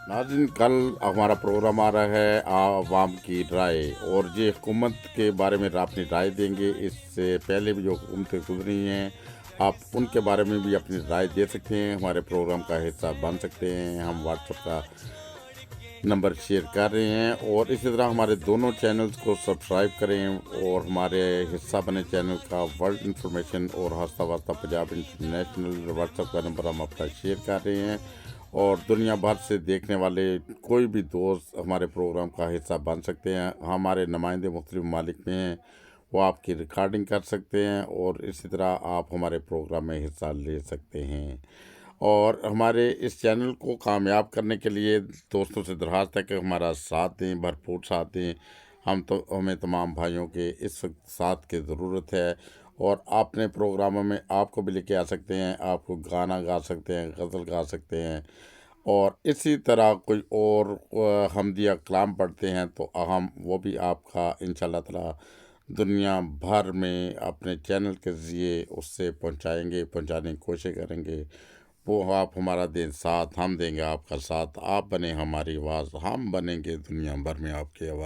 नाज़रीन, कल हमारा प्रोग्राम आ रहा है आवाम की राय, और ये हुकूमत के बारे में अपनी राय देंगे। इससे पहले भी जो हुकूमतें गुजरी हैं, आप उनके बारे में भी अपनी राय दे सकते हैं, हमारे प्रोग्राम का हिस्सा बन सकते हैं। हम व्हाट्सएप का नंबर शेयर कर रहे हैं, और इसी तरह हमारे दोनों चैनल्स को सब्सक्राइब करें और हमारे हिस्सा बने चैनल का वर्ल्ड इंफॉर्मेशन और हंसता वस्ता पंजाब इंटरनेशनल व्हाट्सएप का नंबर हम अपना शेयर कर रहे हैं। और दुनिया भर से देखने वाले कोई भी दोस्त हमारे प्रोग्राम का हिस्सा बन सकते हैं। हमारे नुमाइंदे मुख्तलिफ ममालिक में हैं, वो आपकी रिकॉर्डिंग कर सकते हैं, और इसी तरह आप हमारे प्रोग्राम में हिस्सा ले सकते हैं। और हमारे इस चैनल को कामयाब करने के लिए दोस्तों से दरख्वास्त है कि हमारा साथ दें, भरपूर साथ दें। हमें तमाम भाइयों के इस वक्त साथ की ज़रूरत है। और अपने प्रोग्रामों में आपको भी लेके आ सकते हैं, आपको गाना गा सकते हैं, गज़ल गा सकते हैं, और इसी तरह कोई और हमदिया कलाम पढ़ते हैं तो हम वो भी आपका इंशाल्लाह ताला दुनिया भर में अपने चैनल के ज़रिए उससे पहुंचाने की कोशिश करेंगे। वो आप हमारा दें साथ, हम देंगे आपका साथ। आप बने हमारी आवाज़, हम बनेंगे दुनिया भर में आपकी आवाज़।